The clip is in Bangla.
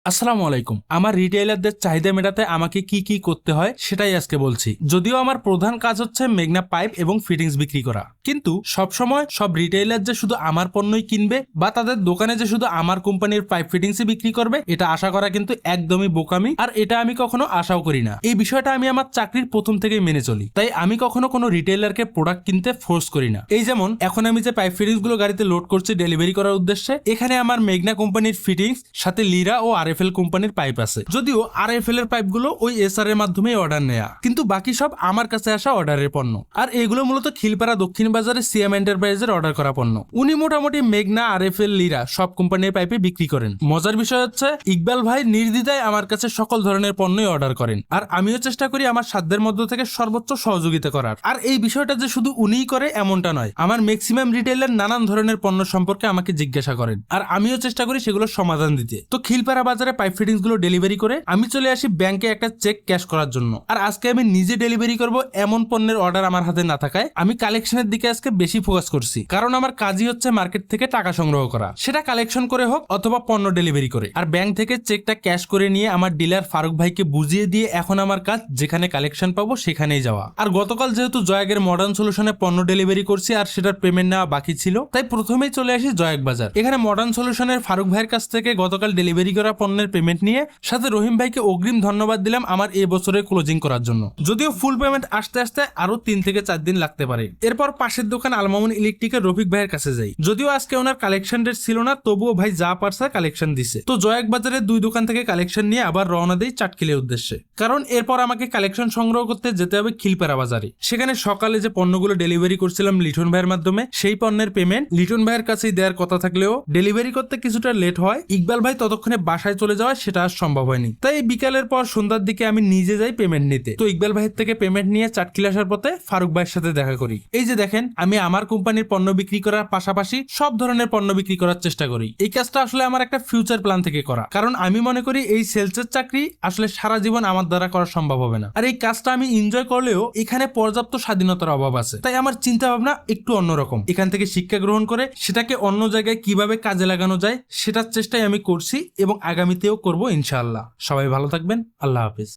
আসসালামু আলাইকুম। আমার রিটেইলারদের চাহিদা মেটাতে আমাকে কি কি করতে হয় সেটাই আজকে বলছি। যদিও আমার প্রধান কাজ হচ্ছে মেঘনা পাইপ এবং ফিটিংস বিক্রি করা, কিন্তু সবসময় সব রিটেইলার যে শুধু আমার পণ্যই কিনবে বা তাদের দোকানে যে শুধু আমার কোম্পানির পাইপ ফিটিংসই বিক্রি করবে, এটা আশা করা কিন্তু একদমই বোকামি। আর এটা আমি কখনো আশাও করি না। এই বিষয়টা আমি আমার চাকরির প্রথম থেকেই মেনে চলি। তাই আমি কখনো কোনো রিটেইলারকে প্রোডাক্ট কিনতে ফোর্স করি না। এই যেমন এখন আমি যে পাইপ ফিটিংস গুলো গাড়িতে লোড করছি ডেলিভারি করার উদ্দেশ্যে, এখানে আমার মেঘনা কোম্পানির ফিটিংস সাথে লিরা ও আরএফএল কোম্পানির পাইপ আছে। যদিও আরএফএল এর পাইপগুলো ওই এসআর এর মাধ্যমে অর্ডার নেয়া, কিন্তু বাকি সব আমার কাছে আসা অর্ডারের পণ্য। আর এগুলো মূলত খিলপাড়া দক্ষিণ বাজারে সিএম এন্টারপ্রাইজের অর্ডার করা পণ্য। উনি মোটামুটি মেঘনা, আরএফএল, লিরা সব কোম্পানির পাইপে বিক্রি করেন। মজার বিষয় হচ্ছে ইকবাল ভাই নির্দ্বিধায় আমার কাছে সকল ধরনের পণ্যই অর্ডার করেন, আর আমিও চেষ্টা করি আমার সাধ্যের মধ্য থেকে সর্বোচ্চ সহযোগিতা করার। আর এই বিষয়টা যে শুধু উনিই করে এমনটা নয়, আমার ম্যাক্সিমাম রিটেইলার নানান ধরনের পণ্য সম্পর্কে আমাকে জিজ্ঞাসা করেন, আর আমিও চেষ্টা করি সেগুলোর সমাধান দিতে। তো খিলপাড়া বাজারে পাইপ ফিটিংস গুলো ডেলিভারি করে আমি চলে আসি ব্যাংকে একটা চেক ক্যাশ করার জন্য। আর আজকে আমি নিজে ডেলিভারি করব এমন পণ্যের অর্ডার আমার হাতে না থাকায় আমি কালেকশনের দিকে আজকে বেশি ফোকাস করছি, কারণ আমার কাজই হচ্ছে মার্কেট থেকে টাকা সংগ্রহ করা, সেটা কালেকশন করে হোক অথবা পণ্য ডেলিভারি করে। আর ব্যাংক থেকে চেকটা ক্যাশ করে নিয়ে আমার ডিলার ফারুক ভাইকে বুঝিয়ে দিয়ে এখন আমার কাজ যেখানে কালেকশন পাবো সেখানেই যাওয়া। আর গতকাল যেহেতু জয়াগের মডার্ন সলিউশনে পণ্য ডেলিভারি করছি আর সেটার পেমেন্ট নেওয়া বাকি ছিল, তাই প্রথমেই চলে আসি জয়াগ বাজার। এখানে মডার্ন সলিউশনের ফারুক ভাইয়ের কাছ থেকে গতকাল ডেলিভারি করা পণ্যের পেমেন্ট নিয়ে সাথে রহিম ভাইকে অগ্রিম ধন্যবাদ দিলাম আমার এই বছরের ক্লোজিং করার জন্য। যদিও ফুল পেমেন্ট আসতে আসতে আরো 3 থেকে 4 দিন লাগতে পারে। এরপর পাশের দোকান আলমামুন ইলেকট্রিকের রফিক ভাইয়ের কাছে যাই। যদিও আজকে ওনার কালেকশন ডেট ছিল না, তবুও ভাই যা পারছে কালেকশন দিছে। তো জয়াক বাজারের 2 দোকান থেকে কালেকশন নিয়ে আবার রওনা দেই চাটখিলের উদ্দেশ্যে, কারণ এরপর আমাকে কালেকশন সংগ্রহ করতে যেতে হবে খিলপাড়া বাজারে। সেখানে সকালে যে পণ্যগুলো ডেলিভারি করছিলাম লিটন ভাইয়ের মাধ্যমে, সেই পণ্যের পেমেন্ট লিটন ভাইয়ের কাছেই দেওয়ার কথা থাকলেও ডেলিভারি করতে কিছুটা লেট হয়। ইকবাল ভাই ততক্ষণে বাসায় চলে যাওয়া সেটা আর সম্ভব হয়নি, তাই বিকালের পর সন্ধ্যার দিকে আমি নিজে যাই পেমেন্ট নিতে। তো ইকবাল ভাইয়ের থেকে পেমেন্ট নিয়ে চাটখিল আসার পথে ফারুক ভাইয়ের সাথে দেখা করি। এই যে দেখেন, আমি আমার কোম্পানির পণ্য বিক্রি করার পাশাপাশি সব ধরনের পণ্য বিক্রি করার চেষ্টা করি। এই কাজটা আসলে আমার একটা ফিউচার প্ল্যান থেকে করা, কারণ আমি মনে করি এই সেলসের চাকরি আসলে সারা জীবন আমার দ্বারা করা সম্ভব হবে না। আর এই কাজটা আমি এনজয় করলেও এখানে পর্যাপ্ত স্বাধীনতার অভাব আছে, তাই আমার চিন্তা ভাবনা একটু অন্যরকম। এখান থেকে শিক্ষা গ্রহণ করে সেটাকে অন্য জায়গায় কিভাবে কাজে লাগানো যায় সেটার চেষ্টাই আমি করছি এবং আগামীতেও করব ইনশাআল্লাহ। সবাই ভালো থাকবেন। আল্লাহ হাফেজ।